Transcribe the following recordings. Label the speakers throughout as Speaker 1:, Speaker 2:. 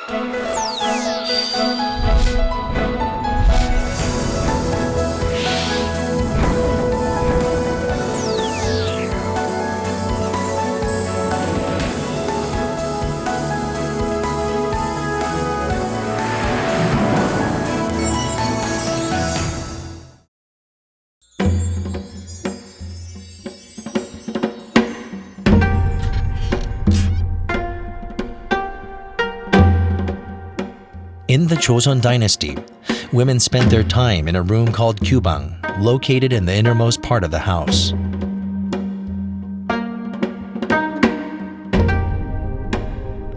Speaker 1: In the Joseon dynasty, women spent their time in a room called gyubang, located in the innermost part of the house.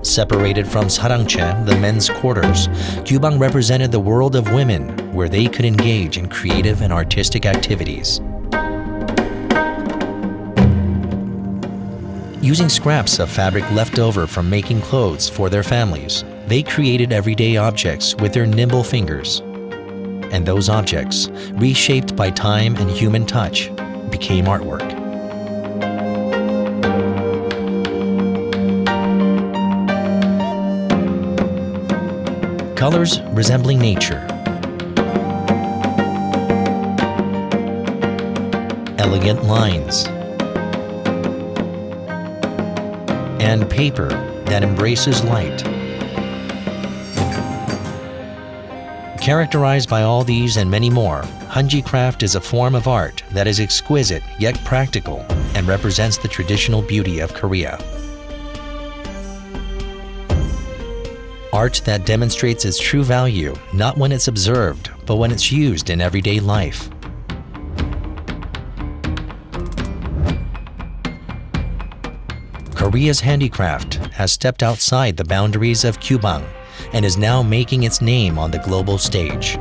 Speaker 1: Separated from sarangche, the men's quarters, gyubang represented the world of women, where they could engage in creative and artistic activities. Using scraps of fabric left over from making clothes for their families, they created everyday objects with their nimble fingers. And those objects, reshaped by time and human touch, became artwork. Colors resembling nature. Elegant lines. And paper that embraces light. Characterized by all these and many more, Hanji craft is a form of art that is exquisite yet practical and represents the traditional beauty of Korea. Art that demonstrates its true value not when it's observed, but when it's used in everyday life. Korea's handicraft has stepped outside the boundaries of gyubang and is now making its name on the global stage.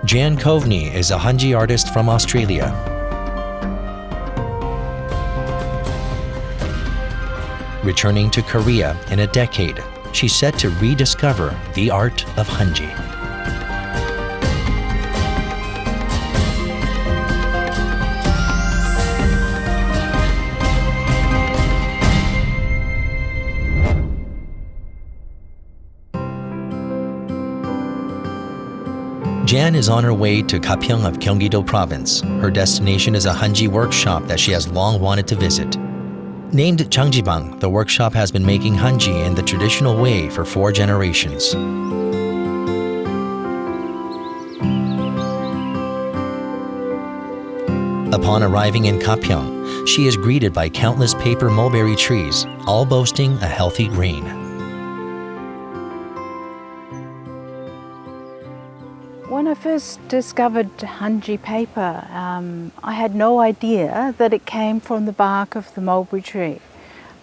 Speaker 1: Jan Coveney is a Hanji artist from Australia. Returning to Korea in a decade, she's set to rediscover the art of Hanji. Jan is on her way to Gapyeong of Gyeonggi-do Province. Her destination is a Hanji workshop that she has long wanted to visit. Named Changjibang, the workshop has been making Hanji in the traditional way for 4 generations. Upon arriving in Gapyeong, she is greeted by countless paper mulberry trees, all boasting a healthy green.
Speaker 2: When I first discovered Hanji paper, I had no idea that it came from the bark of the mulberry tree.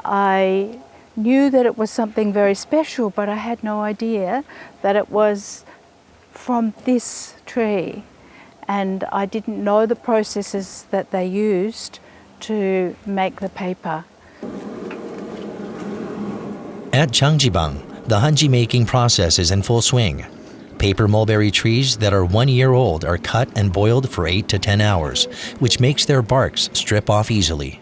Speaker 2: I knew that it was something very special, but I had no idea that it was from this tree. And I didn't know the processes that they used to make the paper.
Speaker 1: At Changjibang, the Hanji making process is in full swing. Paper mulberry trees that are 1 year old are cut and boiled for 8 to 10 hours, which makes their barks strip off easily.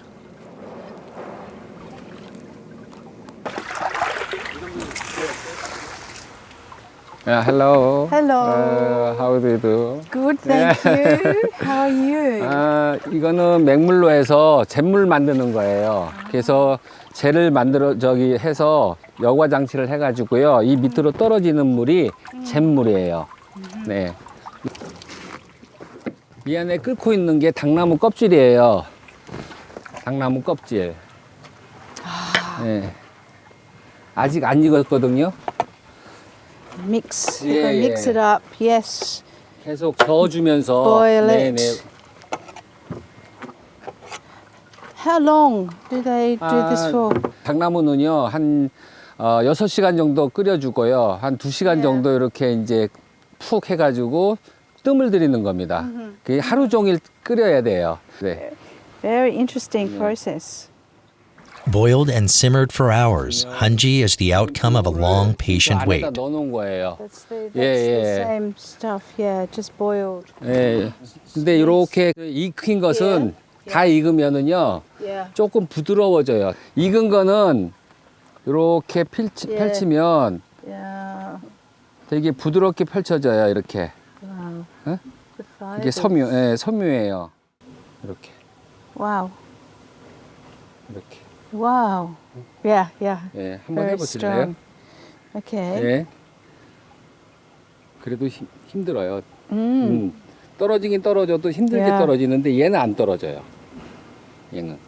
Speaker 3: Hello.
Speaker 2: Hello.
Speaker 3: How do you do?
Speaker 2: Good, thank you. How are you?
Speaker 3: 이거는 맹물로 해서 잿물 만드는 거예요. 그래서 젤을 해서 여과 장치를 해가지고요. 이 밑으로 떨어지는 물이 잿물이에요. 네. 이 안에 끓고 있는 게 당나무 껍질이에요. 당나무 껍질. 네. 아직 안 익었거든요.
Speaker 2: Mix it up, yes.
Speaker 3: 계속 저어주면서.
Speaker 2: Boil
Speaker 3: 네,
Speaker 2: it.
Speaker 3: 네.
Speaker 2: How long do they do this for?
Speaker 3: 당나무는요, 한 6시간 정도 끓여주고요. 한 2시간 정도 이렇게 이제 푹 해가지고 뜸을 들이는 겁니다. 그게 하루 종일 끓여야 돼요. 네.
Speaker 2: Very interesting process.
Speaker 1: Boiled and simmered for hours, Hanji is the outcome of a long, patient wait.
Speaker 3: 안에다 넣어놓은 거예요.
Speaker 2: That's the same stuff, yeah, just boiled.
Speaker 3: 예. 근데 이렇게 익힌 것은 다 익으면은요
Speaker 2: Yeah.
Speaker 3: 조금 부드러워져요. 익은 거는 이렇게 펼치면
Speaker 2: Yeah.
Speaker 3: 되게 부드럽게 펼쳐져요. 이렇게.
Speaker 2: Wow.
Speaker 3: 어?
Speaker 2: The
Speaker 3: 이게
Speaker 2: fibers.
Speaker 3: 예, 섬유예요. 이렇게.
Speaker 2: Wow.
Speaker 3: 이렇게.
Speaker 2: Wow. Yeah, yeah.
Speaker 3: 예, 한번
Speaker 2: Very
Speaker 3: 해보실래요?
Speaker 2: strong. Okay.
Speaker 3: 예. 그래도 힘들어요.
Speaker 2: Mm.
Speaker 3: 떨어지긴 떨어져도 힘들게
Speaker 2: Yeah.
Speaker 3: 떨어지는데 얘는 안 떨어져요. 얘는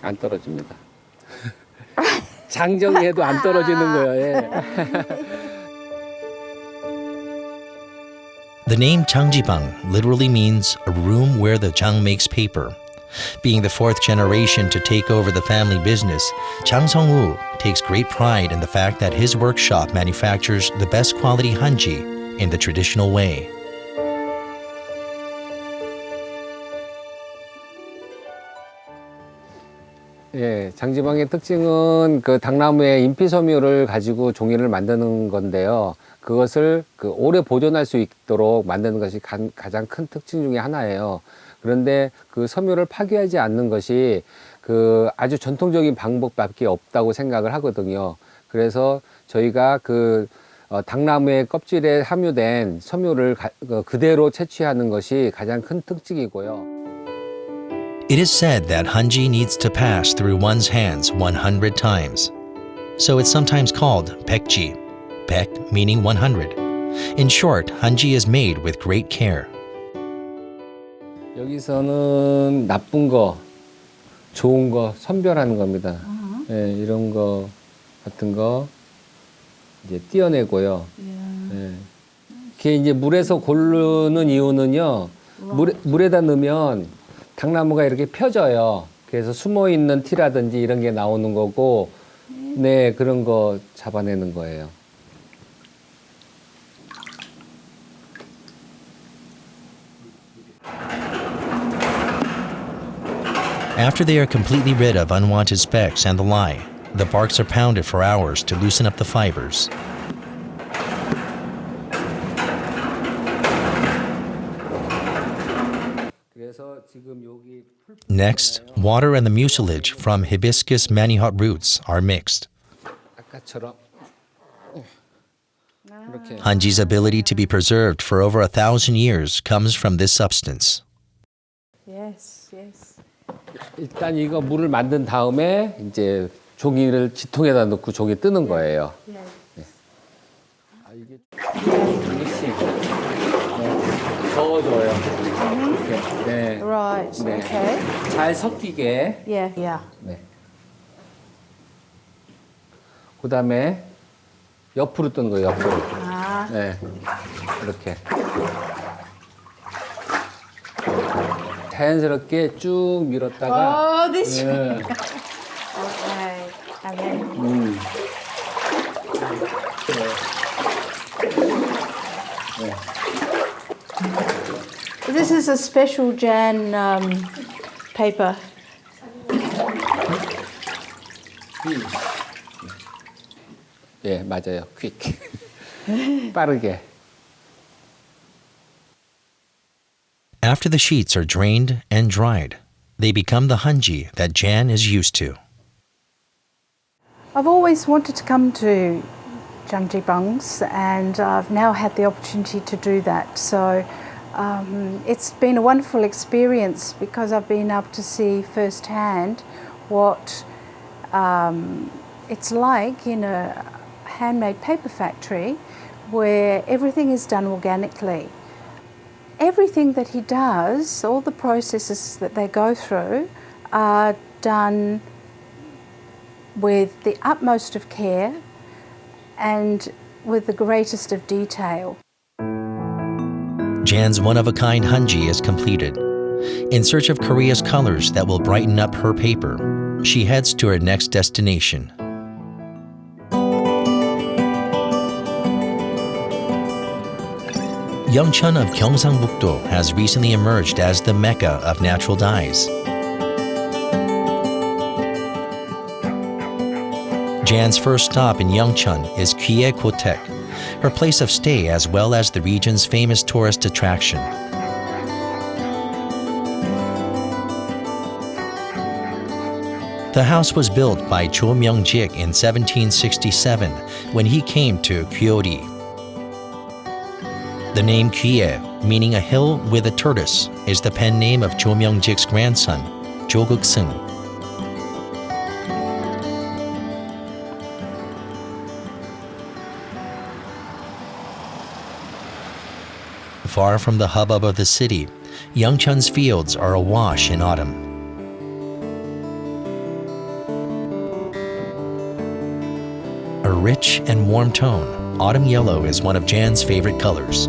Speaker 3: 안 떨어집니다. 장정해도 안 떨어지는 거예요. 예.
Speaker 1: The name Changjibang literally means a room where the Chang makes paper. Being the fourth generation to take over the family business, Chang Song-woo takes great pride in the fact that his workshop manufactures the best quality hanji in the traditional way.
Speaker 3: 예, 장지방의 특징은 그 당나무의 인피섬유를 가지고 종이를 만드는 건데요. 그것을 오래 보존할 수 있도록 만드는 것이 가장 큰 특징 중에 하나예요. 그런데 그 섬유를 파괴하지 않는 것이 그 아주 전통적인 방법밖에 없다고 생각을 하거든요. 그래서 저희가 당나무의 껍질에 함유된 섬유를 그대로 채취하는 것이 가장 큰 특징이고요.
Speaker 1: It is said that hanji needs to pass through one's hands 100 times. So it's sometimes called baekji, baek meaning 100. In short, hanji is made with great care.
Speaker 3: 여기서는 나쁜 거, 좋은 거 선별하는 겁니다. 예, 이런 거 같은 거 이제 띄어내고요. 예. 그게 이제 물에서 고르는 이유는요. 물에다 넣으면 당나무가 이렇게 펴져요. 그래서 숨어 있는 티라든지 이런 게 나오는 거고, 네, 그런 거 잡아내는 거예요.
Speaker 1: After they are completely rid of unwanted specks and the lye, the barks are pounded for hours to loosen up the fibers. Next, water and the mucilage from hibiscus manihot roots are mixed.
Speaker 3: 아까처럼 이렇게.
Speaker 1: Hanji's ability to be preserved for over 1,000 years comes from this substance.
Speaker 2: Yes, yes.
Speaker 3: 일단 이거 물을 만든 다음에 이제 종이를 지통에다 넣고 종이 뜨는 거예요.
Speaker 2: Yeah.
Speaker 3: 네. 아, 이게 조금씩 저어줘요. 이렇게. 네.
Speaker 2: Right.
Speaker 3: 네.
Speaker 2: Okay.
Speaker 3: 잘 섞이게.
Speaker 2: Yeah, yeah.
Speaker 3: 네. 그다음에 옆으로 뜨는 거예요. 옆으로.
Speaker 2: Ah.
Speaker 3: 네. 이렇게. 자연스럽게 쭉 밀었다가.
Speaker 2: Oh, this.
Speaker 3: 네.
Speaker 2: Okay. And then. This is a special Jan paper.
Speaker 3: 예, 맞아요. 퀵. 빠르게.
Speaker 1: After the sheets are drained and dried, they become the hanji that Jan is used to.
Speaker 2: I've always wanted to come to Changjibang's, and I've now had the opportunity to do that. So it's been a wonderful experience because I've been able to see firsthand what it's like in a handmade paper factory where everything is done organically. Everything that he does, all the processes that they go through are done with the utmost of care and with the greatest of detail.
Speaker 1: Jan's one-of-a-kind hanji is completed. In search of Korea's colors that will brighten up her paper, she heads to her next destination. Yeongcheon of Gyeongsangbuk-do has recently emerged as the mecca of natural dyes. Jan's first stop in Yeongcheon is 귀애고택, her place of stay as well as the region's famous tourist attraction. The house was built by Cho Myung-jik in 1767 when he came to Gyeori. The name Gye, meaning a hill with a tortoise, is the pen name of Cho Myung-jik's grandson, Jo Guk-seung. Far from the hubbub of the city, Yeongcheon's fields are awash in autumn. A rich and warm tone, autumn yellow is one of Jan's favorite colors.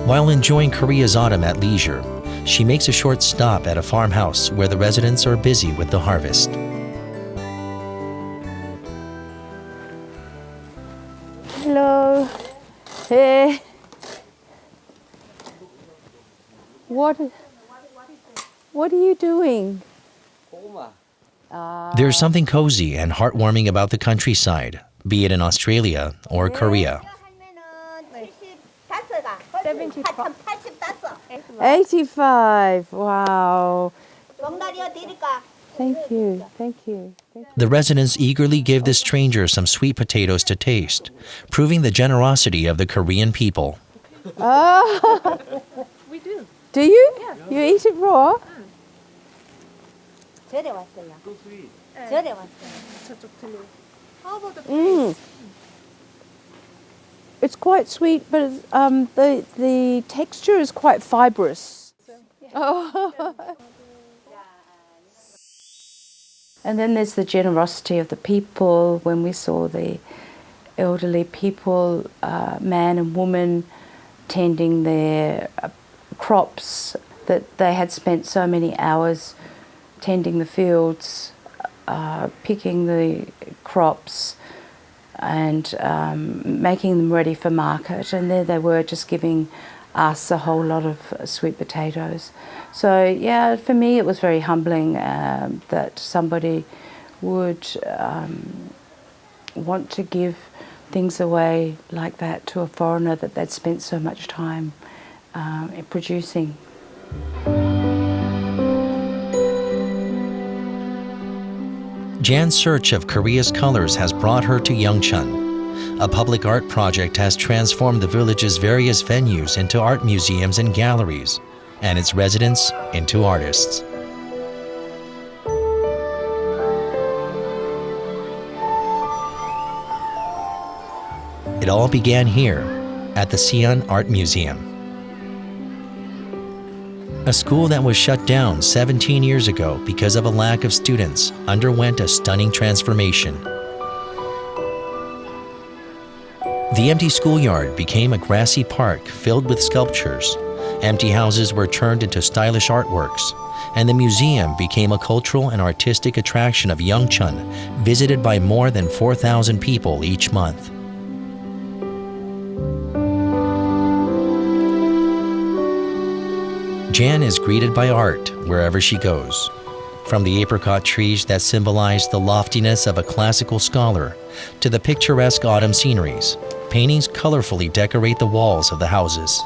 Speaker 1: While enjoying Korea's autumn at leisure, she makes a short stop at a farmhouse where the residents are busy with the harvest.
Speaker 2: Hello. Hey. What are you doing?
Speaker 1: There's something cozy and heartwarming about the countryside, be it in Australia or Korea.
Speaker 2: 85. Wow. Thank you. Thank you.
Speaker 1: The residents eagerly give the stranger some sweet potatoes to taste, proving the generosity of the Korean people.
Speaker 2: Oh.
Speaker 4: We do.
Speaker 2: Do you?
Speaker 4: Yes.
Speaker 2: You eat it raw?
Speaker 4: 저쪽 들려. How about the
Speaker 2: Mm. It's quite sweet, but the texture is quite fibrous. Oh. And then there's the generosity of the people. When we saw the elderly people, man and woman, tending their crops, that they had spent so many hours tending the fields, picking the crops, and making them ready for market, and there they were just giving us a whole lot of sweet potatoes. So yeah, for me it was very humbling that somebody would want to give things away like that to a foreigner that they'd spent so much time in producing.
Speaker 1: Jan's search of Korea's colors has brought her to Yeongcheon. A public art project has transformed the village's various venues into art museums and galleries, and its residents into artists. It all began here, at the Sian Art Museum. A school that was shut down 17 years ago because of a lack of students underwent a stunning transformation. The empty schoolyard became a grassy park filled with sculptures. Empty houses were turned into stylish artworks, and the museum became a cultural and artistic attraction of Yeongcheon, visited by more than 4,000 people each month. Jan is greeted by art wherever she goes. From the apricot trees that symbolize the loftiness of a classical scholar to the picturesque autumn sceneries, paintings colorfully decorate the walls of the houses.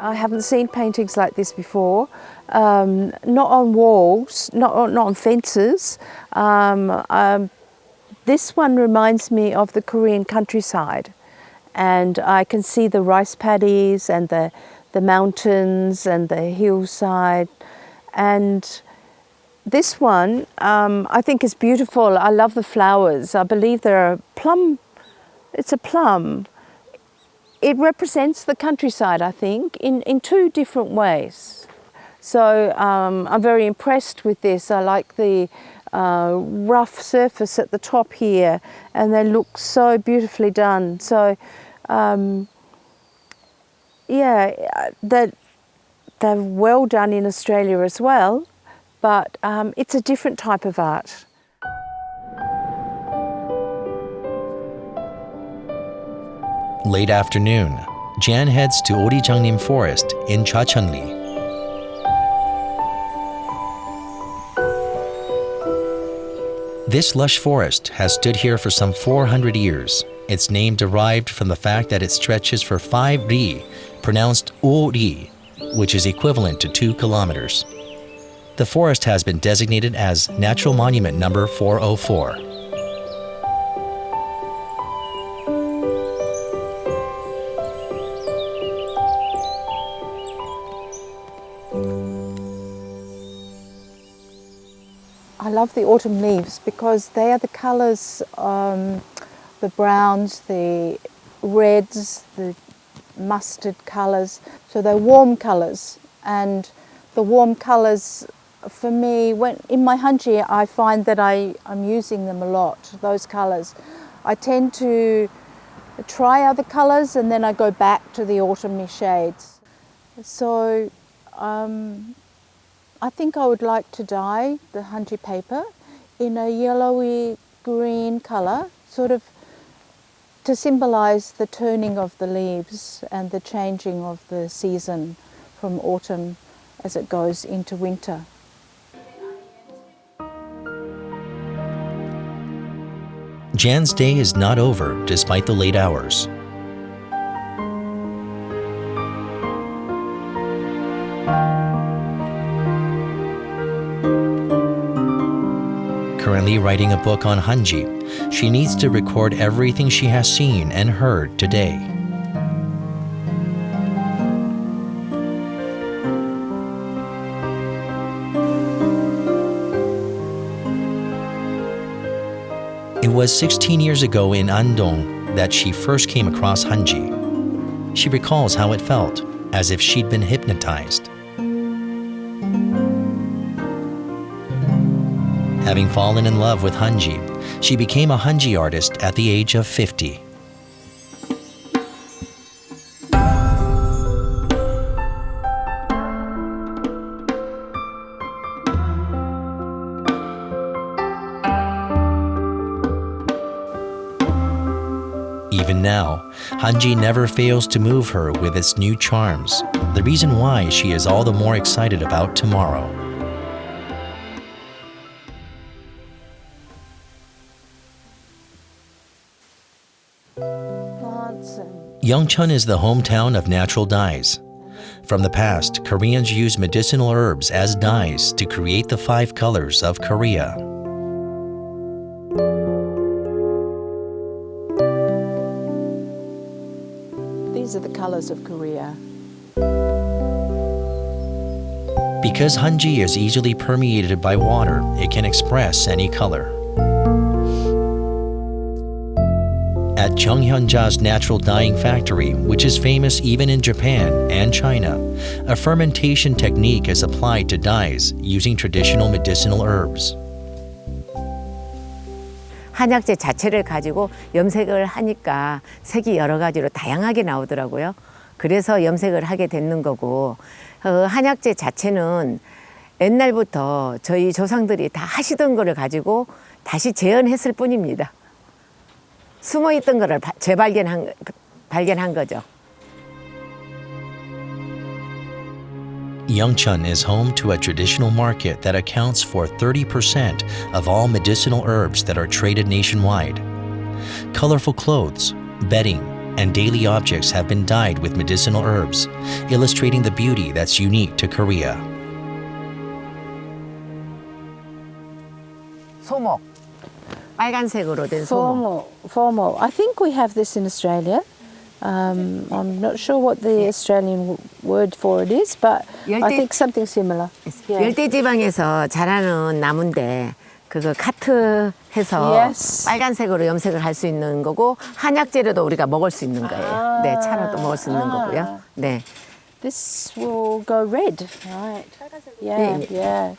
Speaker 2: I haven't seen paintings like this before, not on walls, not on fences. This one reminds me of the Korean countryside, and I can see the rice paddies and the mountains and the hillside. And this one I think is beautiful. I love the flowers. I believe they're a plum, it's a plum. It represents the countryside, I think, in two different ways. So I'm very impressed with this. I like the rough surface at the top here, and they look so beautifully done. So yeah, they're well done in Australia as well, but it's a different type of art.
Speaker 1: Late afternoon, Jan heads to Orijangnim Forest in Chachunli. This lush forest has stood here for some 400 years. Its name derived from the fact that it stretches for 5 ri, pronounced o ri, which is equivalent to 2 kilometers. The forest has been designated as Natural Monument number 404.
Speaker 2: I love the autumn leaves because they are the colours, the browns, the reds, the mustard colours. So they're warm colours, and the warm colours for me, when in my hanji, I find that I'm using them a lot, those colours. I tend to try other colours and then I go back to the autumny shades. So I think I would like to dye the hanji paper in a yellowy green colour, sort of to symbolise the turning of the leaves and the changing of the season from autumn as it goes into winter.
Speaker 1: Jan's day is not over despite the late hours. Currently writing a book on hanji, she needs to record everything she has seen and heard today. It was 16 years ago in Andong that she first came across hanji. She recalls how it felt, as if she'd been hypnotized. Having fallen in love with hanji, she became a hanji artist at the age of 50. Even now, hanji never fails to move her with its new charms, the reason why she is all the more excited about tomorrow. Yeongcheon is the hometown of natural dyes. From the past, Koreans used medicinal herbs as dyes to create the 5 colors of Korea.
Speaker 2: These are the colours of Korea.
Speaker 1: Because hanji is easily permeated by water, it can express any color. At Jeonghyunja's natural dyeing factory, which is famous even in Japan and China, a fermentation technique is applied to dyes using traditional medicinal herbs.
Speaker 5: 한약재 자체를 가지고 염색을 하니까 색이 여러 가지로 다양하게 나오더라고요. 그래서 염색을 하게 됐는 거고, 한약재 자체는 옛날부터 저희 조상들이 다 하시던 거를 가지고 다시 재현했을 뿐입니다. 숨어있던 거를 발견한 거죠.
Speaker 1: Yeongcheon is home to a traditional market that accounts for 30% of all medicinal herbs that are traded nationwide. Colorful clothes, bedding, and daily objects have been dyed with medicinal herbs, illustrating the beauty that's unique to Korea.
Speaker 5: 소목, 빨간색으로 된 소목.
Speaker 2: Formal. I think we have this in Australia. I'm not sure what the Australian word for it is, but I think something similar.
Speaker 5: 열대지방에서 자라는 나무인데 그거 카트해서
Speaker 2: Yes.
Speaker 5: 빨간색으로 염색을 할 수 있는 거고, 한약재로도 우리가 먹을 수 있는 거예요. 네, 차로도 먹을 수 있는 거고요. 네.
Speaker 2: This will go red, right? Yeah,
Speaker 5: 네.
Speaker 2: yeah.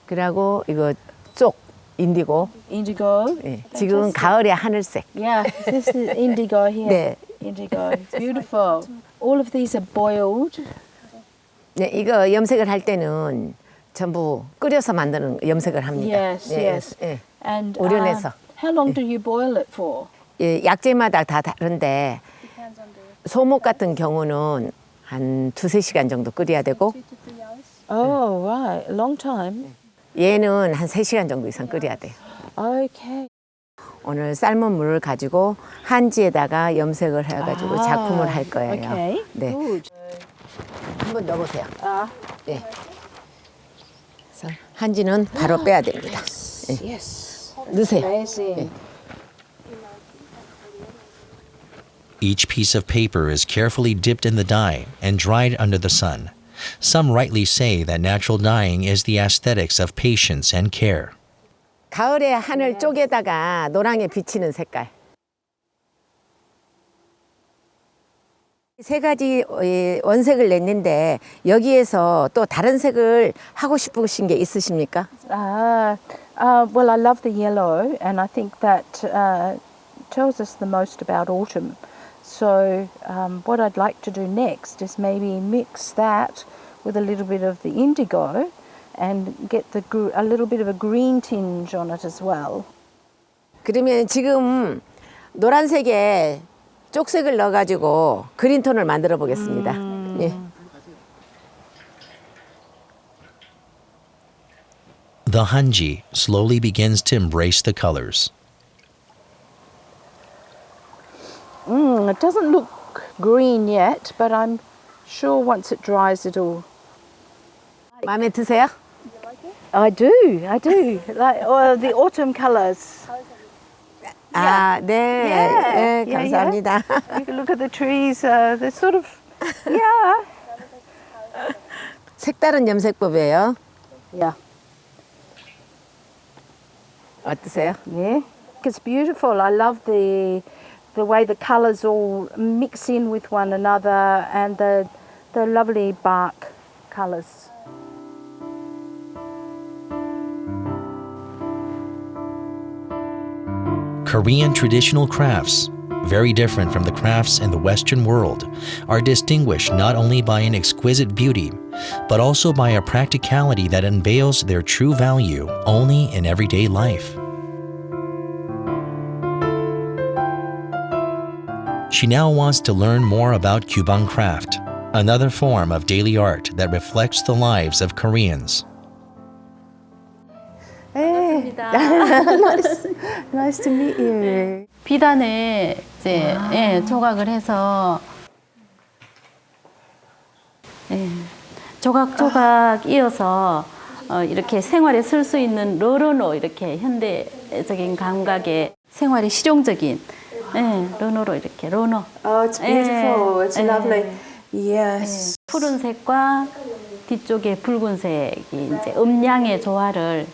Speaker 5: 그리고 이거 쪽 인디고.
Speaker 2: Indigo.
Speaker 5: 네. 지금 가을에 하늘색.
Speaker 2: Yeah, this is indigo here.
Speaker 5: 네.
Speaker 2: Indigo. Beautiful. All of these are boiled.
Speaker 5: 네, 이거 염색을 할 때는 전부 끓여서 만드는 염색을 합니다.
Speaker 2: Yes, yes.
Speaker 5: 예.
Speaker 2: And
Speaker 5: 우려내서.
Speaker 2: how long do you boil it for?
Speaker 5: 예, 약재마다 다 다른데 소목 같은 경우는 한 2~3시간 정도 끓여야 되고
Speaker 2: Oh, right. A long time.
Speaker 5: 얘는 한 3시간 정도 이상 끓여야 돼요.
Speaker 2: Okay.
Speaker 5: 오늘 삶은 물을 가지고 한지에다가 염색을 해가지고 작품을 할 거예요.
Speaker 2: Okay.
Speaker 5: 네,
Speaker 2: Good.
Speaker 5: 한번 넣어보세요. 네. 그래서 한지는 바로 빼야 됩니다. 네.
Speaker 2: Yes.
Speaker 5: 넣으세요.
Speaker 2: Amazing.
Speaker 1: Each piece of paper is carefully dipped in the dye and dried under the sun. Some rightly say that natural dyeing is the aesthetics of patience and care.
Speaker 5: 가을에 하늘 쪽에다가 노랑에 비치는 색깔. 3가지 원색을 냈는데 여기에서 또 다른 색을 하고 싶으신 게 있으십니까?
Speaker 2: Well, I love the yellow, and I think that tells us the most about autumn. So what I'd like to do next is maybe mix that with a little bit of the indigo and get a little bit of a green tinge on it as well.
Speaker 5: 그러면 지금 노란색에 쪽색을 넣어가지고 그린톤을 만들어 보겠습니다. 예.
Speaker 1: The hanji slowly begins to embrace the colors.
Speaker 2: It doesn't look green yet, but I'm sure once it dries it'll...
Speaker 5: 마음에 드세요?
Speaker 2: I do. Like the autumn colours.
Speaker 5: 아, 네.
Speaker 2: Yeah.
Speaker 5: 네, 감사합니다.
Speaker 2: You can look at the trees. They're sort of, yeah.
Speaker 5: 색다른 염색법이에요.
Speaker 2: Yeah.
Speaker 5: 어떠세요?
Speaker 2: Yeah. It's beautiful. I love the way the colours all mix in with one another and the lovely bark colours.
Speaker 1: Korean traditional crafts, very different from the crafts in the Western world, are distinguished not only by an exquisite beauty, but also by a practicality that unveils their true value only in everyday life. She now wants to learn more about Kyubang craft, another form of daily art that reflects the lives of Koreans.
Speaker 2: Nice to meet you.
Speaker 6: 비단에 이제 예, 조각을 해서 예, 조각 이어서 이렇게 생활에 쓸 수 있는 러너로 이렇게 현대적인 감각의 생활에 실용적인 러너로 이렇게 러너.
Speaker 2: Oh, it's beautiful. It's
Speaker 6: 예.
Speaker 2: lovely. Yes.
Speaker 6: 푸른색과 뒤쪽에 붉은색이 이제 음양의 조화를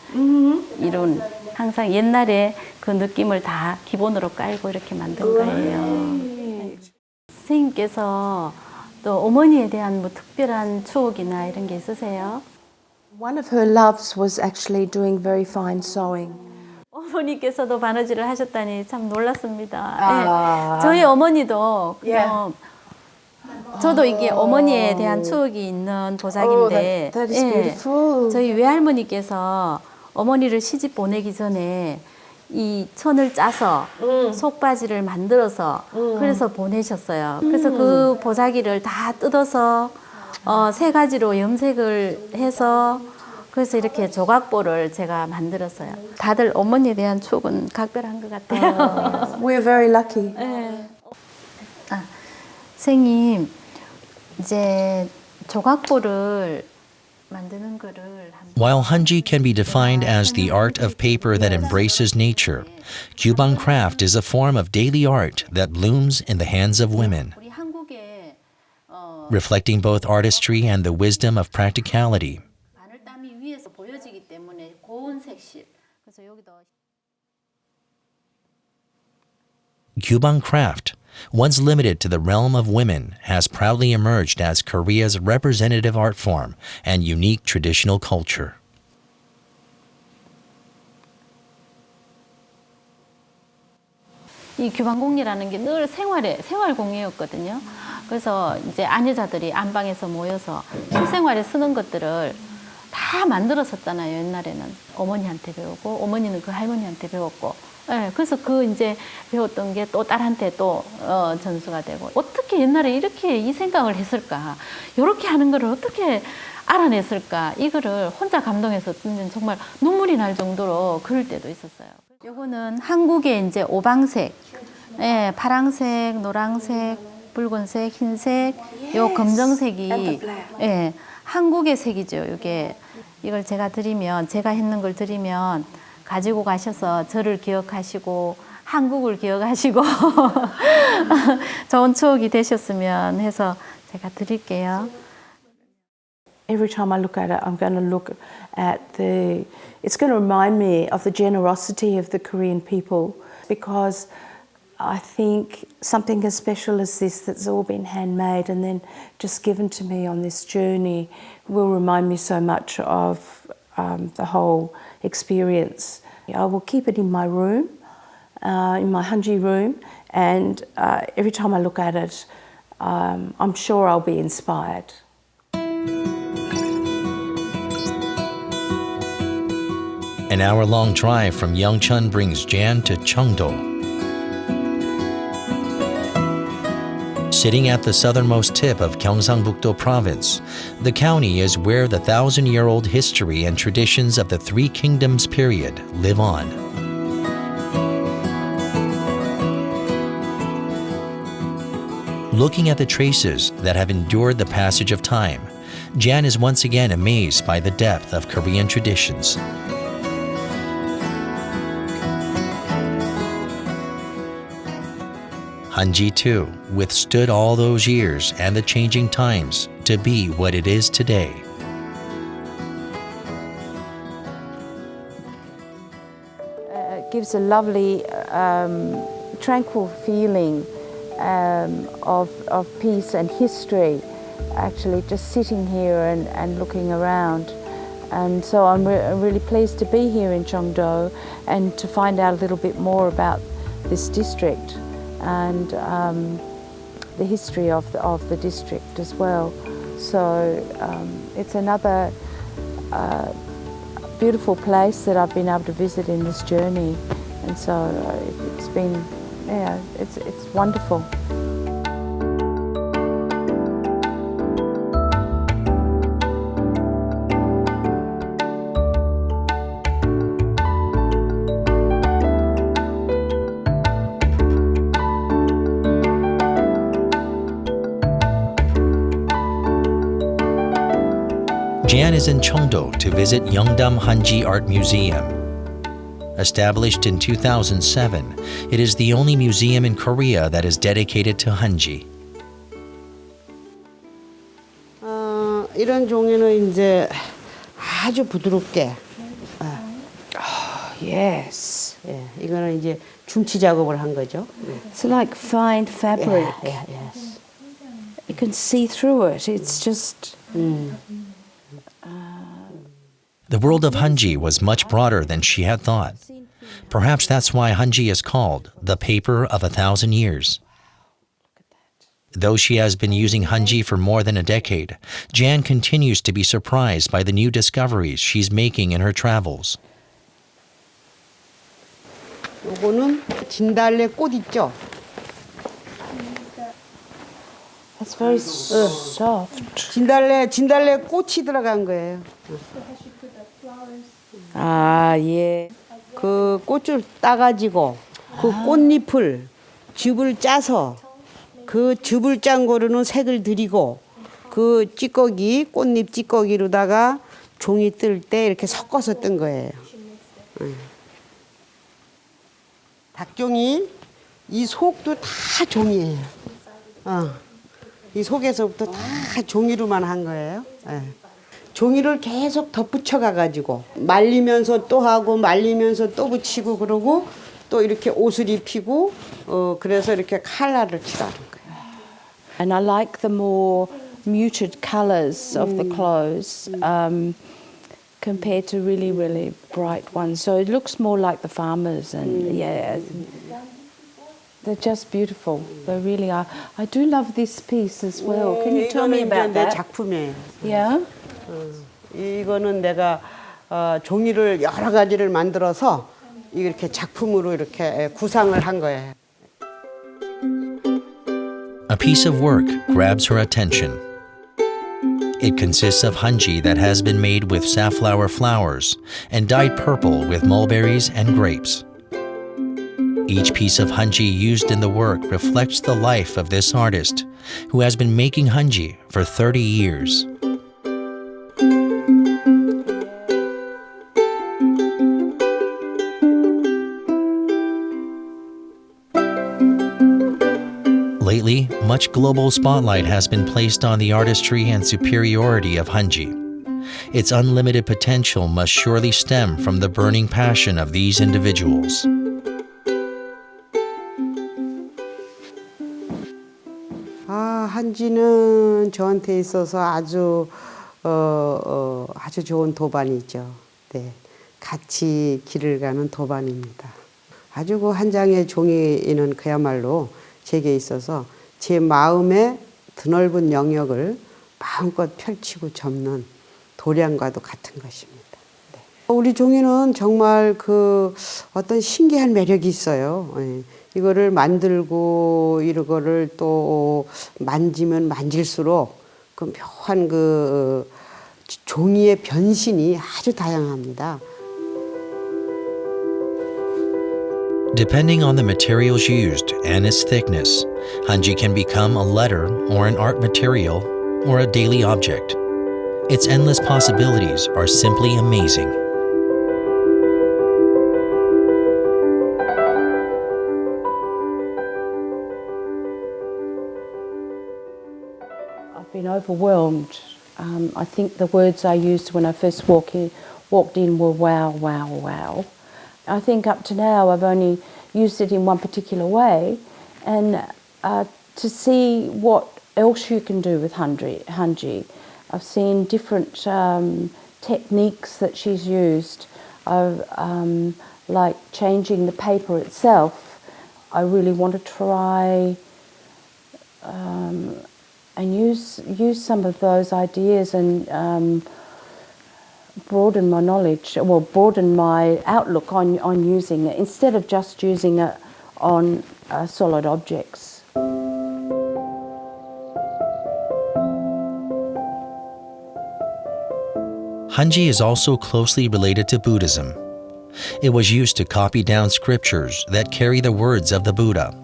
Speaker 6: 이룬 항상 옛날에 그 느낌을 다 기본으로 깔고 이렇게 만든 거예요. 선생님께서 또 어머니에 대한 뭐 특별한 추억이나 이런 게 있으세요?
Speaker 2: One of her loves was actually doing very fine sewing.
Speaker 6: 어머니께서도 바느질을 하셨다니 참 놀랐습니다. 예, 저희 어머니도 그냥 저도 이게 어머니에 대한 추억이 있는 도자기인데
Speaker 2: that is beautiful.
Speaker 6: 저희 외할머니께서 어머니를 시집 보내기 전에 이 천을 짜서 속바지를 만들어서 그래서 보내셨어요. 그래서 그 보자기를 다 뜯어서 3가지로 염색을 해서 그래서 이렇게 조각보를 제가 만들었어요. 다들 어머니에 대한 추억은 각별한 것 같아요.
Speaker 2: We're very lucky.
Speaker 6: 네. 선생님, 이제 조각보를 만드는 거를
Speaker 1: While hanji can be defined as the art of paper that embraces nature, Kyubang craft is a form of daily art that blooms in the hands of women,
Speaker 6: 우리 한국의
Speaker 1: reflecting both artistry and the wisdom of practicality.
Speaker 6: 바늘땀이 위에서 보여지기 때문에 고운 색실. 그래서 여기도
Speaker 1: Kyubang craft, once limited to the realm of women, has proudly emerged as Korea's representative art form and unique traditional culture.
Speaker 6: 이 규방공예라는 게 늘 생활 공예였거든요. 그래서 이제 아녀자들이 안방에서 모여서 실생활에 쓰는 것들을 다 만들었었잖아요. 옛날에는 어머니한테 배우고 어머니는 그 할머니한테 배웠고 네, 그래서 그 이제 배웠던 게 또 딸한테 또 전수가 되고 어떻게 옛날에 이렇게 이 생각을 했을까? 이렇게 하는 거를 어떻게 알아냈을까? 이거를 혼자 감동해서 정말 눈물이 날 정도로 그럴 때도 있었어요. 요거는 한국의 이제 오방색, 예, 파랑색, 노랑색, 붉은색, 흰색, 요 검정색이 예, 한국의 색이죠. 이걸 제가 드리면 제가 했는 걸 드리면 가지고 가셔서 저를 기억하시고 한국을 기억하시고 좋은 추억이 되셨으면 해서 제가 드릴게요.
Speaker 7: Every time I look at it, I'm going to look at it's going to remind me of the generosity of the Korean people, because I think something as special as this that's all been handmade and then just given to me on this journey will remind me so much of the whole experience. I will keep it in my room, in my Hanji room, and every time I look at it, I'm sure I'll be inspired.
Speaker 1: An hour-long drive from Yeongchun brings Jan to Cheongdo. Sitting at the southernmost tip of Gyeongsangbuk-do Province, the county is where the 1,000-year-old history and traditions of the Three Kingdoms period live on. Looking at the traces that have endured the passage of time, Jan is once again amazed by the depth of Korean traditions. Hanji, too, withstood all those years and the changing times to be what it is today.
Speaker 2: It gives a lovely, tranquil feeling of peace and history, actually, just sitting here and looking around. And so I'm really pleased to be here in Cheongdo and to find out a little bit more about this district and the history of the district as well. So it's another beautiful place that I've been able to visit in this journey, and so it's been, yeah, it's wonderful.
Speaker 1: Jan is in Cheongdo to visit Yeongdam Hanji Art Museum. Established in 2007, it is the only museum in Korea that is dedicated to Hanji.
Speaker 8: 이런 종이는 이제 아주 부드럽게.
Speaker 2: Yes.
Speaker 8: 예, 이거는 이제 중치 작업을 한 거죠.
Speaker 2: It's like fine fabric.
Speaker 8: Yes.
Speaker 2: You can see through it. It's just...
Speaker 1: The world of Hanji was much broader than she had thought. Perhaps that's why Hanji is called the paper of 1,000 years. Though she has been using Hanji for more than a decade, Jan continues to be surprised by the new discoveries she's making in her travels.
Speaker 8: 요거는 진달래 꽃 있죠?
Speaker 2: It's very soft.
Speaker 8: 진달래 꽃이 들어간 거예요.
Speaker 2: Yeah.
Speaker 8: 그 꽃을 따가지고 그 꽃잎을 즙을 짜서 그 즙을 짠 거로는 색을 들이고 그 찌꺼기 꽃잎 찌꺼기로다가 종이 뜰 때 이렇게 섞어서 뜬 거예요. 닭종이 이 속도 다 종이에요. 이 속에서부터 다 종이로만 한 거예요. 종이를 계속 덧붙여 가가지고 말리면서 또 하고 말리면서 또 붙이고 그러고 또 이렇게 옷을 입히고 그래서 이렇게 컬러를 칠하는 거예요.
Speaker 2: And I like the more muted colours of the clothes compared to really, really bright ones. So it looks more like the farmers, and yeah, they're just beautiful. They really are. I do love this piece as well. Can you tell me about
Speaker 8: 내
Speaker 2: that?
Speaker 8: 작품이에요.
Speaker 2: Yeah.
Speaker 8: 이거는 내가 종이를 여러 가지를 만들어서 이렇게 작품으로 이렇게 구상을 한 거예요.
Speaker 1: A piece of work grabs her attention. It consists of hanji that has been made with safflower flowers and dyed purple with mulberries and grapes. Each piece of hanji used in the work reflects the life of this artist, who has been making hanji for 30 years. Lately, much global spotlight has been placed on the artistry and superiority of hanji. Its unlimited potential must surely stem from the burning passion of these individuals.
Speaker 8: 한지는 저한테 있어서 아주 아주 좋은 도반이죠. 네, 같이 길을 가는 도반입니다. 아주 그 한 장의 종이는 그야말로 제게 있어서 제 마음의 드넓은 영역을 마음껏 펼치고 접는 도량과도 같은 것입니다. 네. 우리 종이는 정말 그 어떤 신기한 매력이 있어요. 네. 이거를 만들고 이거를 또 만지면 만질수록 그 묘한 그 종이의 변신이 아주 다양합니다.
Speaker 1: Depending on the materials used and its thickness, hanji can become a letter or an art material or a daily object. Its endless possibilities are simply amazing.
Speaker 7: I've been overwhelmed. I think the words I used when I first walked in were wow, wow, wow. I think up to now I've only used it in one particular way, and to see what else you can do with hanji. I've seen different techniques that she's used, like changing the paper itself. I really want to try and use some of those ideas and broaden my knowledge, well, broaden my outlook on using it, instead of just using it on solid objects.
Speaker 1: Hanji is also closely related to Buddhism. It was used to copy down scriptures that carry the words of the Buddha,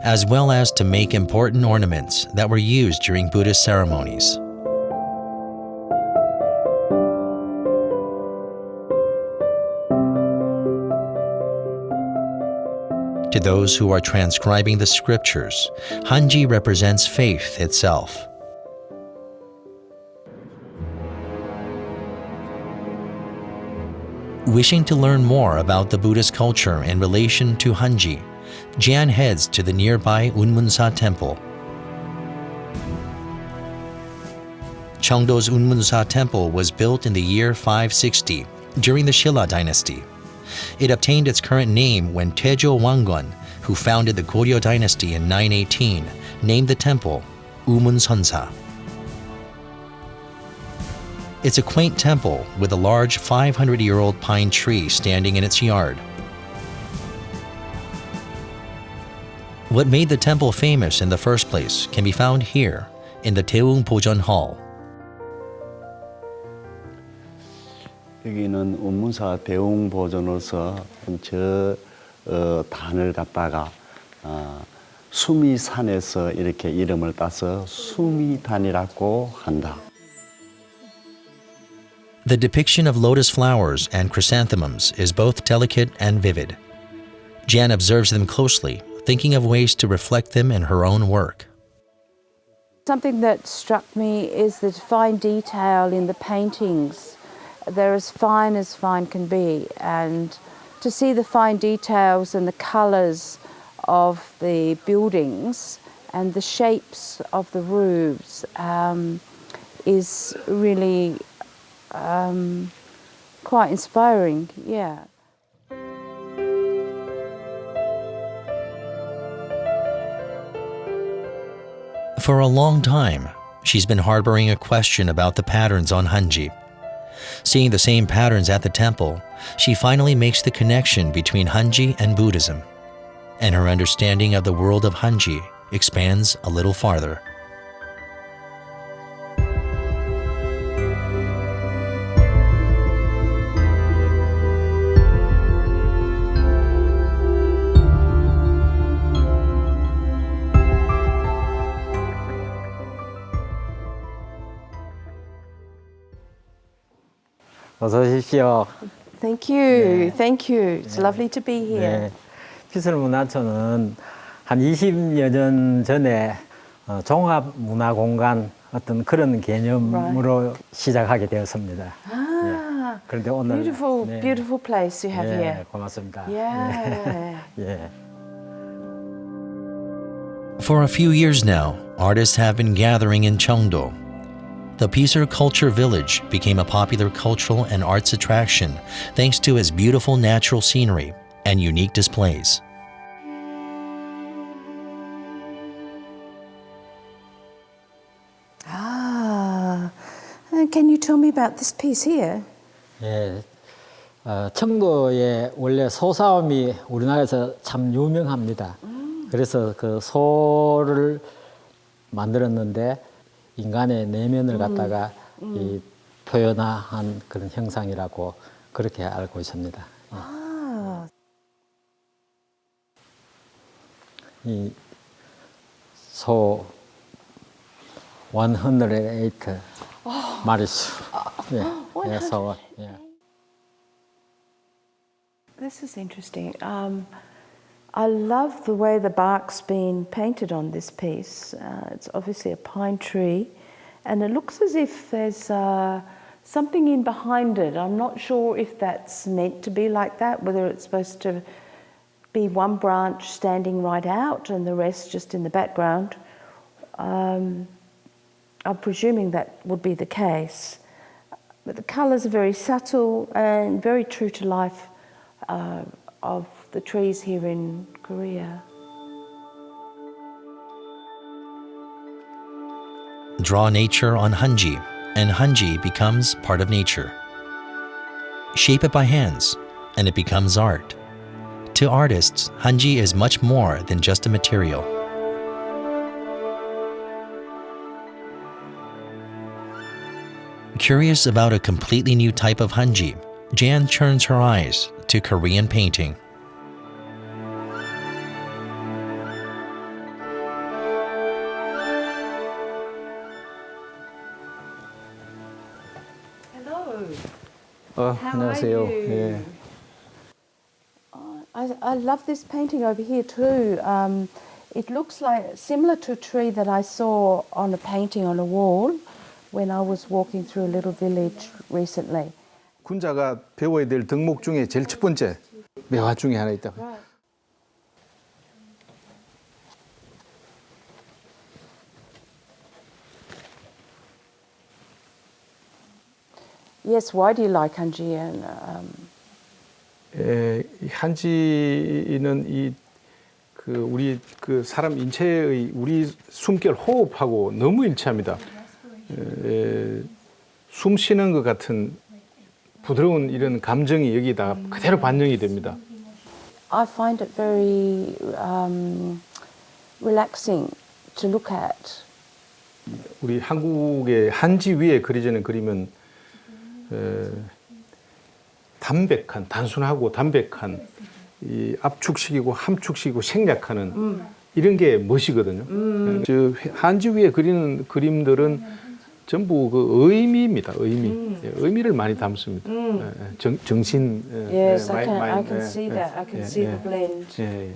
Speaker 1: as well as to make important ornaments that were used during Buddhist ceremonies. To those who are transcribing the scriptures, hanji represents faith itself. Wishing to learn more about the Buddhist culture in relation to hanji, Jan heads to the nearby Unmunsa temple. Cheongdo's Unmunsa temple was built in the year 560 during the Shilla dynasty. It obtained its current name when Taejo Wanggun, who founded the Goryeo dynasty in 918, named the temple Umunseonsa. It's a quaint temple with a large 500-year-old pine tree standing in its yard. What made the temple famous in the first place can be found here in the Daeung Bojeon Hall.
Speaker 9: 여기는 운문사 대웅보존으로서 저 단을 갖다가 수미산에서 이렇게 이름을 따서 수미단이라고 한다.
Speaker 1: The depiction of lotus flowers and chrysanthemums is both delicate and vivid. Jan observes them closely, thinking of ways to reflect them in her own work.
Speaker 2: Something that struck me is the fine detail in the paintings. They're as fine can be, and to see the fine details and the colours of the buildings and the shapes of the roofs is really quite inspiring, yeah.
Speaker 1: For a long time, she's been harboring a question about the patterns on hanji. Seeing the same patterns at the temple, she finally makes the connection between Hanji and Buddhism, and her understanding of the world of Hanji expands a little farther.
Speaker 10: 어서 오십시오.
Speaker 7: Thank you. Thank you. It's lovely to be here.
Speaker 10: 네. 피슬문화촌은 한 20여 년 전에 종합문화공간 어떤 그런 개념으로 시작하게 되었습니다.
Speaker 7: Ah,
Speaker 10: 그런데 오늘
Speaker 7: beautiful,
Speaker 10: 네.
Speaker 7: beautiful place you have
Speaker 10: 네,
Speaker 7: here.
Speaker 10: 고맙습니다.
Speaker 7: Yeah.
Speaker 10: 예.
Speaker 1: For a few years now, artists have been gathering in Cheongdo. The Pisar Culture Village became a popular cultural and arts attraction thanks to its beautiful natural scenery and unique displays.
Speaker 7: Ah, and can you tell me about this piece here?
Speaker 10: 예. 청도에 원래 소싸움이 우리나라에서 참 유명합니다. 그래서 그 소를 만들었는데 인간의 내면을 갖다가 이 표현한 그런 형상이라고 그렇게 알고 있습니다.
Speaker 7: Ah,
Speaker 10: 이 소 108 마리수. 예, 예, 소. 예.
Speaker 7: this is interesting. I love the way the bark's been painted on this piece. It's obviously a pine tree, and it looks as if there's something in behind it. I'm not sure if that's meant to be like that, whether it's supposed to be one branch standing right out and the rest just in the background. I'm presuming that would be the case. But the colours are very subtle and very true to life of the trees here in Korea.
Speaker 1: Draw nature on Hanji, and Hanji becomes part of nature. Shape it by hands, and it becomes art. To artists, Hanji is much more than just a material. Curious about a completely new type of Hanji, Jan turns her eyes to Korean painting.
Speaker 7: Hello. How
Speaker 10: 안녕하세요.
Speaker 7: are you?
Speaker 10: 예.
Speaker 7: I love this painting over here too. It looks like similar to a tree that I saw on a painting on a wall when I was walking through a little village recently.
Speaker 11: 군자가 배워야 될 덕목 중에 제일 첫 번째 매화 중에 하나 있다.
Speaker 7: Yes, why do you like Hanji?
Speaker 11: 이 한지는 우리 사람 인체의 우리 숨결 호흡하고 너무 일치합니다. 숨 쉬는 것 같은 부드러운 이런 감정이 여기다 그대로 반영이 됩니다.
Speaker 7: I find it very relaxing to look at.
Speaker 11: 우리 한국의 한지 위에 그려지는 그림은 담백한, 단순하고 담백한 이 압축식이고 함축식이고 생략하는 이런 게 멋이거든요. 저 한지 위에 그리는 그림들은 전부 그 의미입니다. 의미를 많이 담습니다. 정신.
Speaker 7: Yes, I can see that. I can see the blend.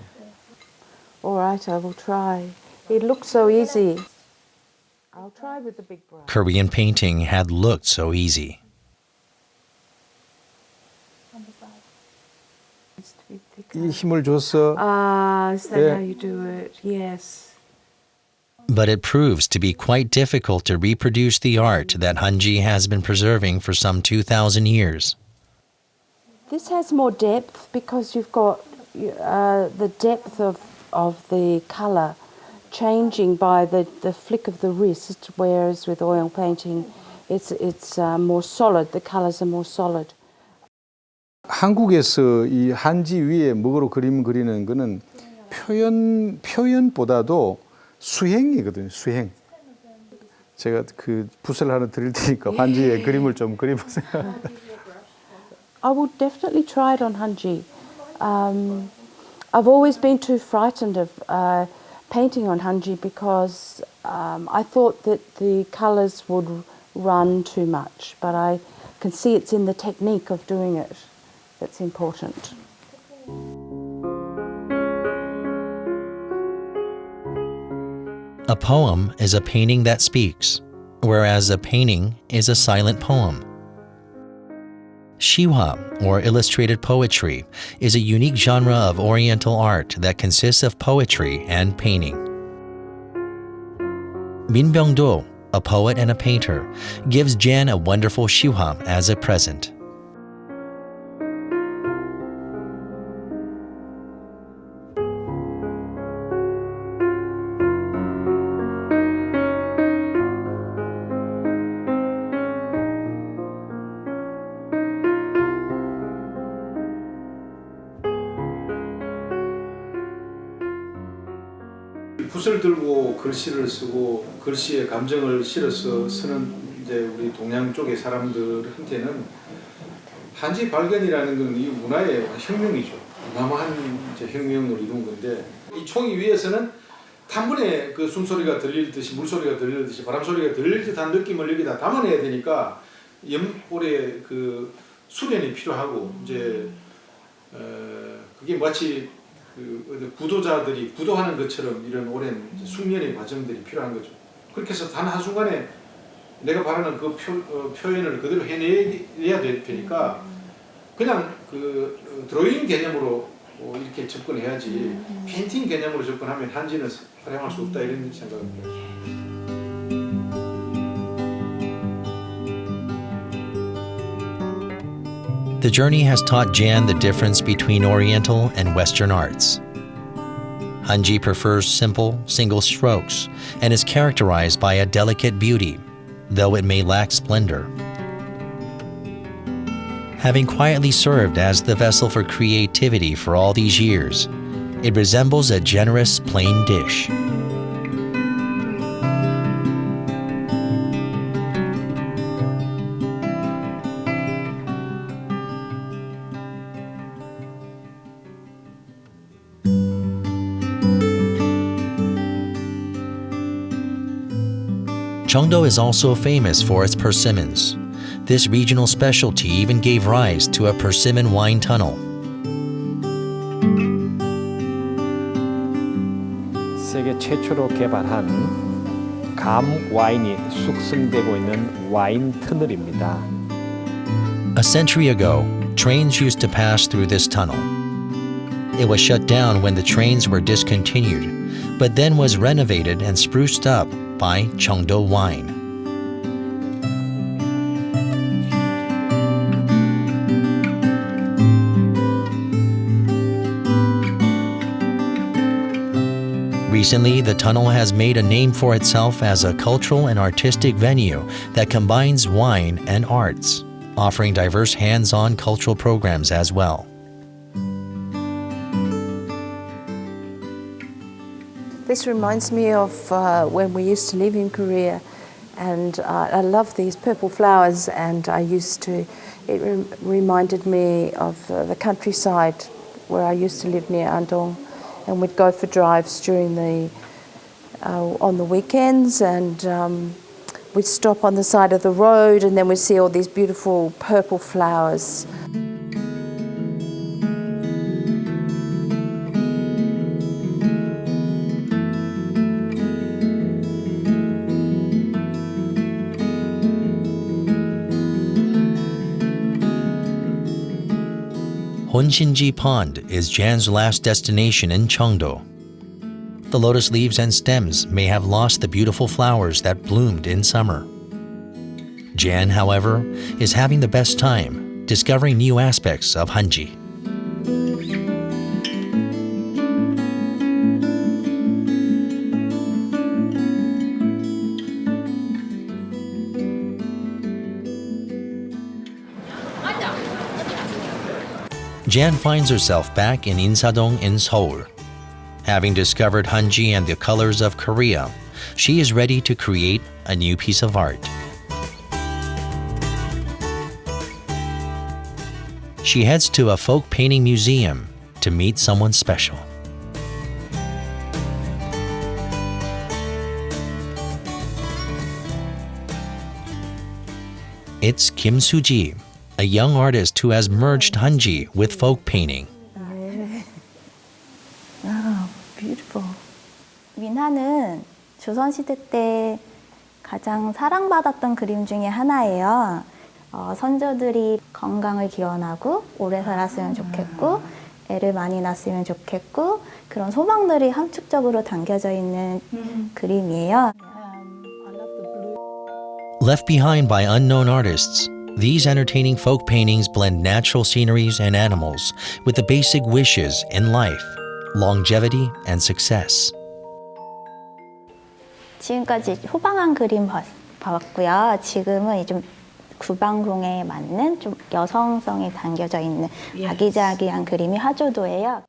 Speaker 7: All right, I will try. It looks so easy. I'll try with the big brush.
Speaker 1: Korean painting had looked so easy.
Speaker 11: 이 힘을 줘서
Speaker 7: Is that how you do it? Yes.
Speaker 1: But it proves to be quite difficult to reproduce the art that Hanji has been preserving for some 2,000 years.
Speaker 7: This has more depth because you've got the depth of the colour changing by the flick of the wrist, whereas with oil painting it's more solid. The colours are more solid.
Speaker 11: 한국에서 이 한지 위에 먹으로 그림 그리는 거는 표현보다도 수행이거든요. 수행. 제가 그 붓을 하나 드릴 테니까 한지에 그림을 좀 그려보세요.
Speaker 7: I will definitely try it on Hanji. I've always been too frightened of painting on Hanji because I thought that the colours would run too much, but I can see it's in the technique of doing it that's important.
Speaker 1: A poem is a painting that speaks, whereas a painting is a silent poem. Shiwa, or illustrated poetry, is a unique genre of Oriental art that consists of poetry and painting. Min Byung-do, a poet and a painter, gives Jan a wonderful shiwa as a present.
Speaker 11: 붓을 들고 글씨를 쓰고 글씨에 감정을 실어서 쓰는 이제 우리 동양 쪽의 사람들한테는 한지 발견이라는 건 이 문화의 혁명이죠. 어마어마한 이제 혁명을 이룬 건데 이 총이 위에서는 단번에 그 숨소리가 들릴 듯이 물소리가 들릴 듯이 바람소리가 들릴 듯한 느낌을 여기다 담아내야 되니까 오래 그 수련이 필요하고 이제 그게 마치 그 구도자들이 구도하는 것처럼 이런 오랜 숙련의 과정들이 필요한 거죠. 그렇게 해서 단 한순간에 내가 바라는 그 표현을 그대로 해내야 되니까 그냥 그 드로잉 개념으로 이렇게 접근해야지 페인팅 개념으로 접근하면 한지는 활용할 수 없다 이런 생각입니다.
Speaker 1: The journey has taught Jan the difference between Oriental and Western arts. Hanji prefers simple, single strokes and is characterized by a delicate beauty, though it may lack splendor. Having quietly served as the vessel for creativity for all these years, it resembles a generous plain dish. Cheongdo is also famous for its persimmons. This regional specialty even gave rise to a persimmon wine tunnel.
Speaker 12: 세계 최초로 개발한 감 와인이 숙성되고 있는 와인 터널입니다.
Speaker 1: A century ago, trains used to pass through this tunnel. It was shut down when the trains were discontinued, but then was renovated and spruced up by Cheongdo wine. Recently, the tunnel has made a name for itself as a cultural and artistic venue that combines wine and arts, offering diverse hands-on cultural programs as well.
Speaker 7: This reminds me of when we used to live in Korea, and I love these purple flowers, and it reminded me of the countryside where I used to live near Andong, and we'd go for drives during on the weekends, and we'd stop on the side of the road, and then we'd see all these beautiful purple flowers.
Speaker 1: Honshinji Pond is Jan's last destination in Cheongdo. The lotus leaves and stems may have lost the beautiful flowers that bloomed in summer. Jan, however, is having the best time, discovering new aspects of Hanji. Jan finds herself back in Insadong in Seoul. Having discovered Hanji and the colors of Korea, she is ready to create a new piece of art. She heads to a folk painting museum to meet someone special. It's Kim Soo-ji, a young artist who has merged Hanji with folk painting.
Speaker 2: Oh, beautiful.
Speaker 13: 민화는 조선시대 때 가장 사랑받았던 그림 중에 하나예요. 선조들이 건강을 기원하고 오래 살았으면 좋겠고 애를 많이 낳았으면 좋겠고 그런 소망들이 함축적으로 담겨져 있는 그림이에요.
Speaker 1: Left behind by unknown artists, these entertaining folk paintings blend natural sceneries and animals with the basic wishes in life, longevity and success.
Speaker 13: 지금까지 호방한 그림 봤고요. 지금은 좀 구방송에 맞는 좀 여성성이 담겨져 있는 아기자기한 그림이 화조도예요.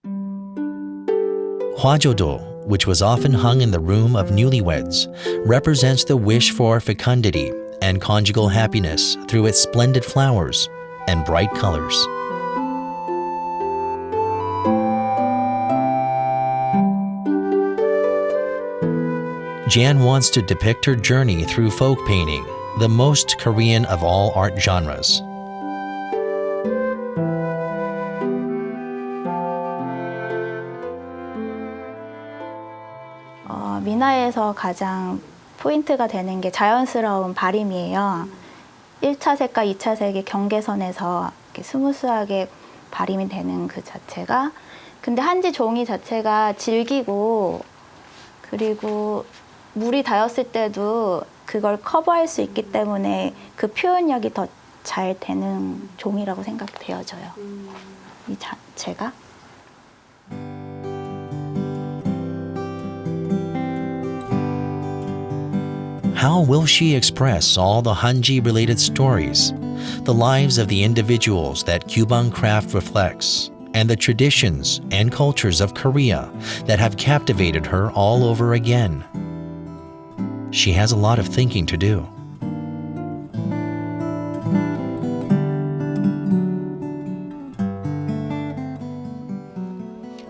Speaker 1: Hwajodo, which was often hung in the room of newlyweds, represents the wish for fecundity and conjugal happiness through its splendid flowers and bright colors. Jan wants to depict her journey through folk painting, the most Korean of all art genres.
Speaker 13: 민화에서 가장 포인트가 되는 게 자연스러운 발임이에요. 1차 색과 2차 색의 경계선에서 이렇게 스무스하게 발임이 되는 그 자체가 근데 한지 종이 자체가 질기고 그리고 물이 닿았을 때도 그걸 커버할 수 있기 때문에 그 표현력이 더 잘 되는 종이라고 생각되어져요. 이 자체가.
Speaker 1: How will she express all the Hanji-related stories, the lives of the individuals that Kyubang craft reflects, and the traditions and cultures of Korea that have captivated her all over again? She has a lot of thinking to do.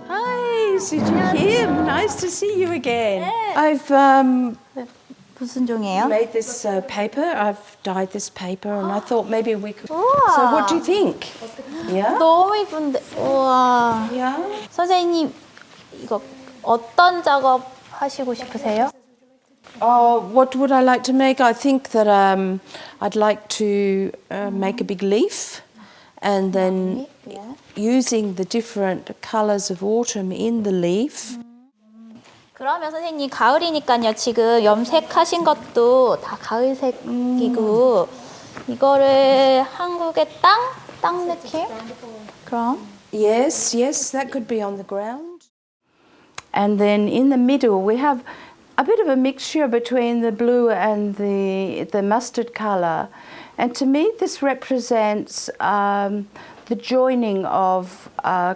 Speaker 7: Hi, Soo-ji Kim. Nice to see you again. I've
Speaker 13: 무슨 종이에요?
Speaker 7: made this paper. I've dyed this paper, and I thought maybe we could. So, what do you think? Yeah.
Speaker 13: 너무 이쁜데. 우와.
Speaker 7: Yeah.
Speaker 13: 선생님 이거 어떤 작업 하시고 싶으세요?
Speaker 7: What would I like to make? I think that I'd like to make a big leaf, and then using the different colours of autumn in the leaf.
Speaker 13: 그러면 선생님 가을이니까요. 지금 염색하신 것도 다 가을색이고 이거를 한국의 땅 느낌? 그럼?
Speaker 7: Yes, that could be on the ground. And then in the middle we have a bit of a mixture between the blue and the mustard colour. And to me this represents the joining of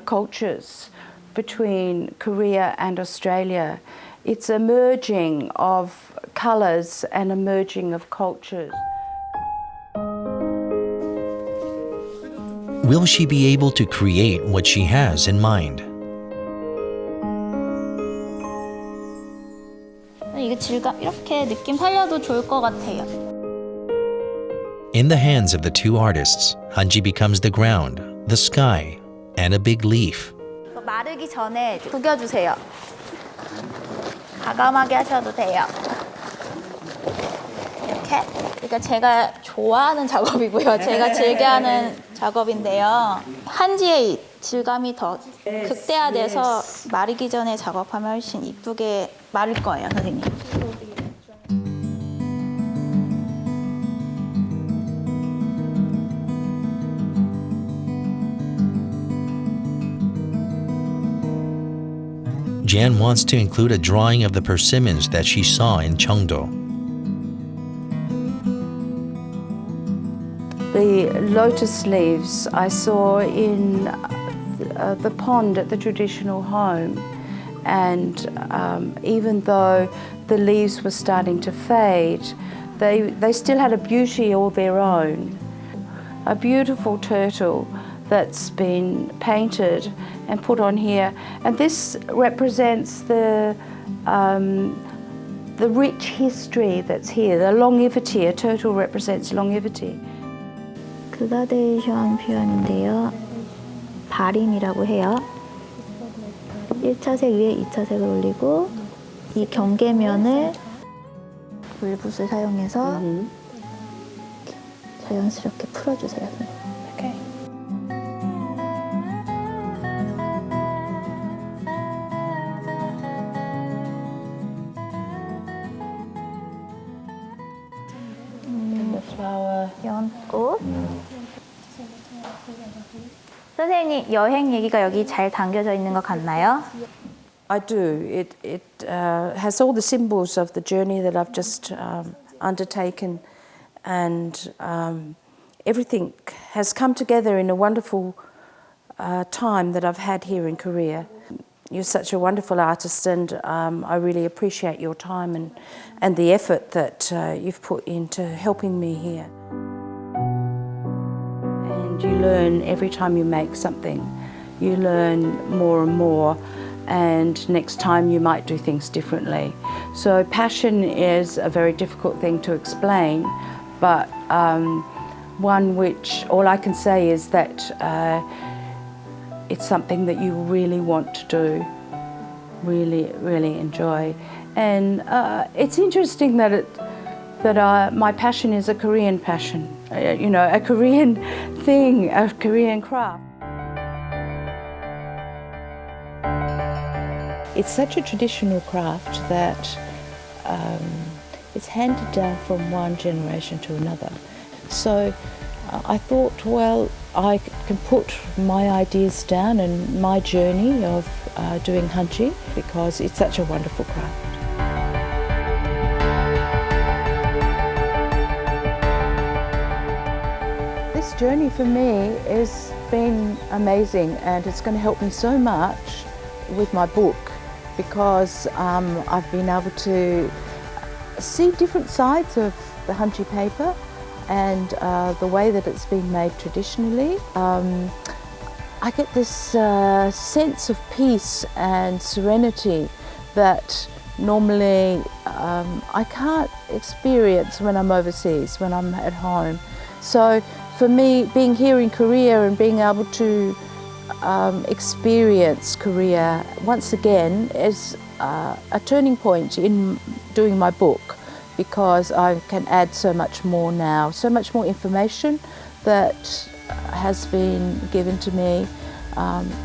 Speaker 7: cultures between Korea and Australia. It's a merging of colours and a merging of cultures.
Speaker 1: Will she be able to create what she has in mind?
Speaker 13: 이거 질감 이렇게 느낌 살려도 좋을 것 같아요.
Speaker 1: In the hands of the two artists, Hanji becomes the ground, the sky, and a big leaf.
Speaker 13: 마르기 전에 구겨주세요. 과감하게 하셔도 돼요. 이렇게. 그러니까 제가 좋아하는 작업이고요. 제가 즐겨하는 작업인데요. 한지의 질감이 더 극대화돼서 마르기 전에 작업하면 훨씬 이쁘게 마를 거예요, 선생님.
Speaker 1: Jan wants to include a drawing of the persimmons that she saw in Cheongdo.
Speaker 7: The lotus leaves I saw in the pond at the traditional home, and even though the leaves were starting to fade, they still had a beauty all their own. A beautiful turtle that's been painted and put on here, and this represents the rich history that's here, the longevity. A turtle represents longevity.
Speaker 13: 그라데이션 표현인데요. 발임이라고 해요. 1차 색 위에 2차 색을 올리고 이 경계면을 물붓을 사용해서 자연스럽게 풀어주세요.
Speaker 7: Okay. The flower.
Speaker 13: 연꽃. 선생님, 여행 얘기가 여기 잘 담겨져 있는 것 같나요?
Speaker 7: I do. It has all the symbols of the journey that I've just undertaken, and everything has come together in a wonderful time that I've had here in Korea. You're such a wonderful artist, and I really appreciate your time and the effort that you've put into helping me here. And you learn every time you make something. You learn more and more, and next time you might do things differently. So passion is a very difficult thing to explain, but one which all I can say is that it's something that you really want to do, really enjoy. And it's interesting that my passion is a Korean passion, a Korean thing, a Korean craft. It's such a traditional craft that it's handed down from one generation to another. So I thought, well, I can put my ideas down and my journey of doing hanji because it's such a wonderful craft. This journey for me has been amazing, and it's going to help me so much with my book, because I've been able to see different sides of the hanji paper and the way that it's been made traditionally. I get this sense of peace and serenity that normally I can't experience when I'm overseas, when I'm at home. So for me, being here in Korea and being able to experience Korea once again is a turning point in doing my book, because I can add so much more now, so much more information that has been given to me.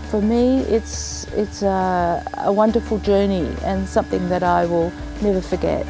Speaker 7: For me, it's a wonderful journey and something that I will never forget.